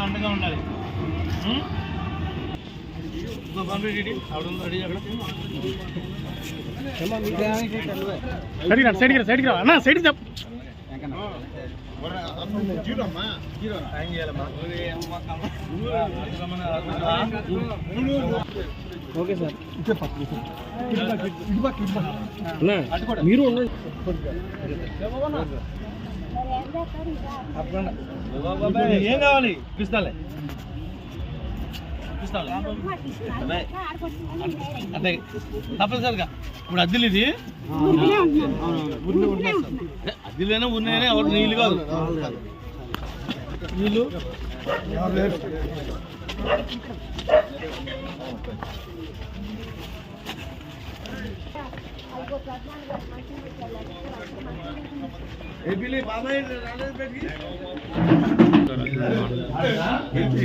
అండగా ఉండాలి. సైడ్కి రా అన్న, సైడ్కి చెప్పు. ఓకే సార్, మీరు ఉండండి. ఏం కావాలి? పిస్తాలే అంటే తప్పనిసరిగా ఇప్పుడు అద్దెలు ఇది అద్దెలైనా ఉన్నాయనే ఎవరు నీళ్ళు కాదు నీళ్ళు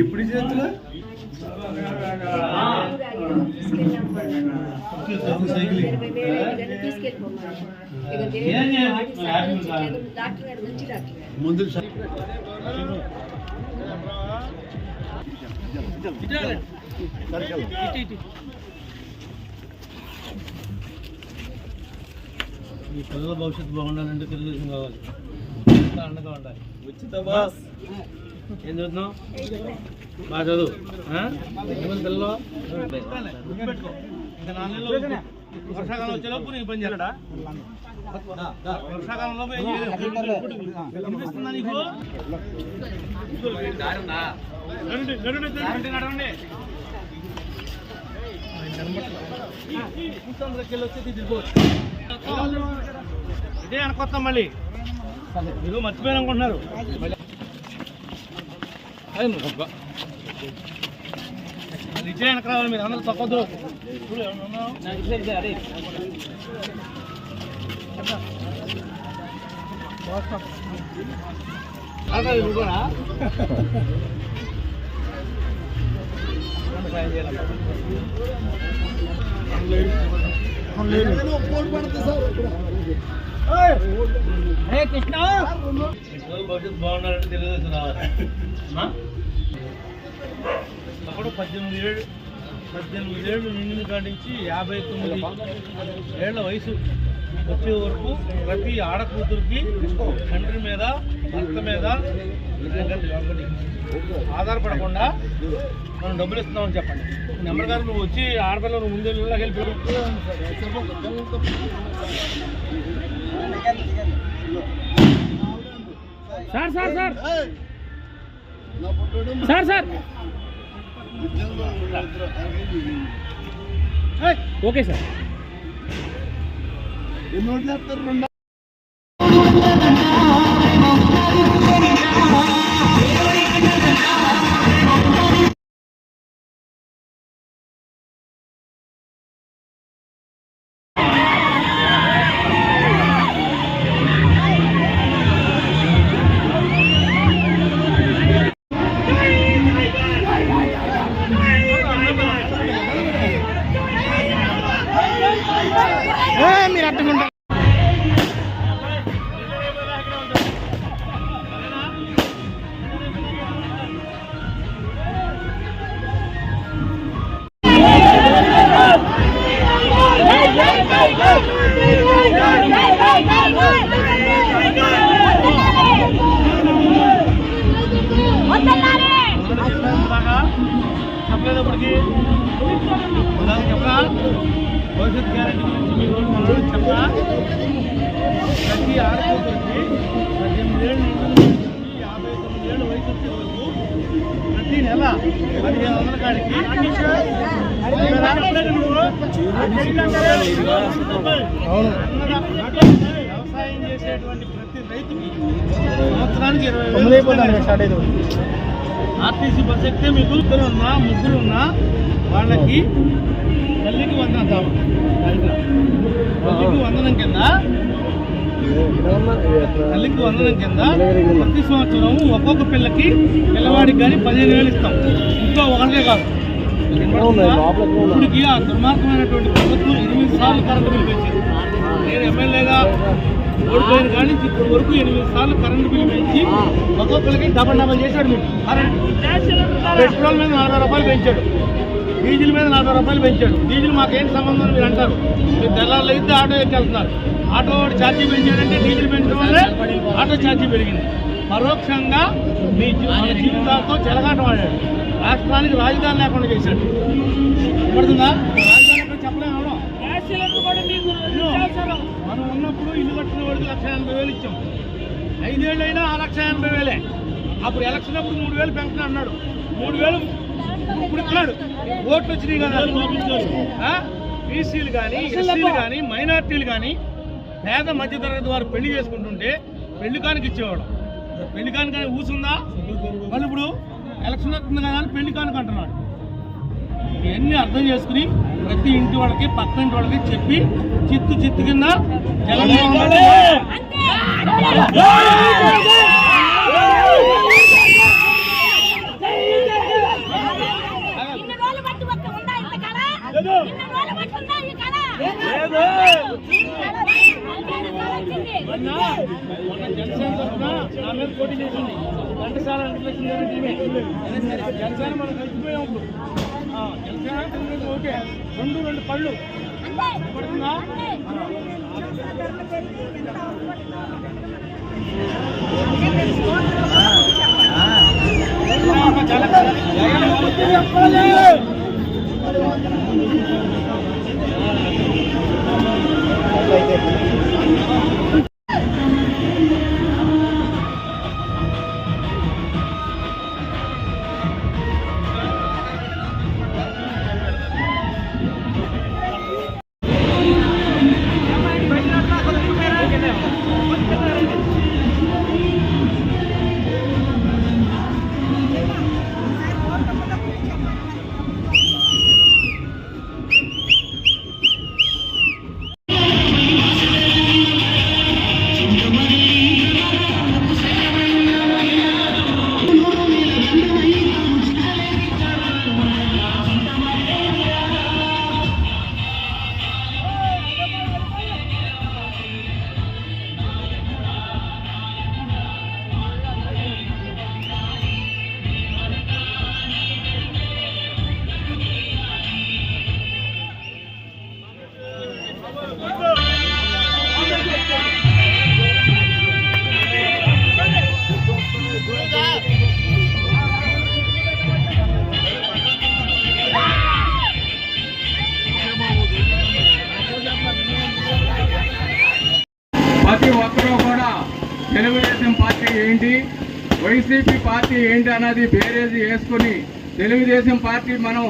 ఎప్పుడు చేతులు ముందు ఈ పిల్లల భవిష్యత్తు బాగుండాలంటే తెలుగుదేశం కావాలి, అండగా ఉండాలి. ఉచిత బాస్ ఏం చదువుతున్నావు? బాగా చదువు. పిల్లలు గుర్తుపెట్టుకో, ఇంకా 4 నెలలు వర్షాకాలం వచ్చేలోపు నీకు పని చేయాలడా? వర్షాకాలంలో అనిపిస్తుందా నీకు? నడవండి. ఇదే అనుకొస్తాం మళ్ళీ, మీరు మర్చిపోయారు అనుకుంటున్నారు. ఇదే వెనక రావాలి, మీరు అందరూ తప్పదు. భవిష్యత్తు బాగున్నారంటే తెలుగుదేశం రావాలి. 18 ఏళ్ళు నిండిన కాడి నుంచి 59 ఏళ్ల వయసు వచ్చే వరకు ప్రతి ఆడకూతురికి తండ్రి మీద భర్త మీద ఆధారపడకుండా మనం డబ్బులు ఇస్తున్నామని చెప్పండి. నెంబర్ గారు నువ్వు వచ్చి ఆడపిల్ల నువ్వు ముందు వెళ్ళి sir sir sir sir sir okay sir. మీరు అడ్డుకుంటారు. చెప్పలేదప్పటికి చెప్పరా భవిష్యత్ గ్యారెంటీ గురించి మీకు చెప్పరా? ప్రతి ఆడకూతురికి 18 ఏళ్ళు నుంచి 59 ఏళ్ళ వయసు వచ్చే వరకు ప్రతి నెల 1500 కాడికి వ్యవసాయం చేసేటువంటి ప్రతి రైతుకి సంవత్సరానికి 20,000 ఆర్టీసీ బస్ ఎక్కితే మీకు ముగ్గురు ఉన్నా వాళ్ళకి తల్లికి వందనం కింద ప్రతి సంవత్సరం ఒక్కొక్క పిల్లవాడికి కానీ 15,000 ఇస్తాం. ఇంట్లో ఒకరికే కాదు. ఇప్పటికి ఆ దుర్మార్గమైనటువంటి ప్రభుత్వం 8 సార్లు కరెంటు బిల్లు పెంచింది. నేను ఎమ్మెల్యేగా ఓడిపోయిన కానీ ఇప్పటి వరకు 8 సార్లు కరెంటు బిల్లు పెంచి ఒక్కొక్కరికి డబల్ చేశాడు. మీరు పెట్రోల్ మీద 40 రూపాయలు పెంచాడు, డీజిల్ మీద 40 రూపాయలు పెంచాడు. డీజిల్ మాకేం సంబంధం మీరు అంటారు. మీరు తెల్లారులు అయితే ఆటో ఎక్కెళ్తున్నారు. ఆటో వాడు ఛార్జీ పెంచాడంటే డీజిల్ పెంచడం వల్లే ఆటో ఛార్జీ పెరిగింది. పరోక్షంగా మీ జీవితాలతో చెలగాట వాడాడు. రాష్ట్రానికి రాజధాని లేకుండా చేశాడు. పడుతుందా? రాజధాని ఎక్కడ చెప్పలేము. మనం ఉన్నప్పుడు ఇల్లు కట్టుకునే వాడికి 1,80,000 ఇచ్చాం. 5 ఏళ్ళు అయినా 1,80,000. అప్పుడు ఎలక్షన్ అప్పుడు 3,000 పెన్షన్ అన్నాడు. 3,000 ఇప్పుడు ఇస్తున్నాడు. ఓట్లు వచ్చినాయి కదా. బీసీలు కానీ ఎస్సీలు కానీ మైనార్టీలు కానీ పేద మధ్యతరగతి వారు పెళ్లి చేసుకుంటుంటే పెళ్లి కానుక ఇచ్చేవాడు. పెళ్లి కానుక ఊసుందా? వాళ్ళు ఇప్పుడు ఎలక్షన్ వస్తుంది కదా అని పెళ్లి కానుక అంటున్నాడు. ఇవన్నీ అర్థం చేసుకుని ప్రతి ఇంటి వాళ్ళకి పక్క ఇంటి వాళ్ళకి చెప్పి చిత్తు కింద జగన్మోహన్ జనసేన తరఫున నా మీద పోటీ చేసింది. ఘంటసాల జనసేన మనం కలిసిపోయాం. ఇప్పుడు జనసేన ఓకే. 2 పళ్ళు పడుతుందా? అందరూ కూడా తెలుగుదేశం పార్టీ ఏంటి, వైసీపీ పార్టీ ఏంటి అన్నది బేరేజ్ వేసుకుని తెలుగుదేశం పార్టీ మనం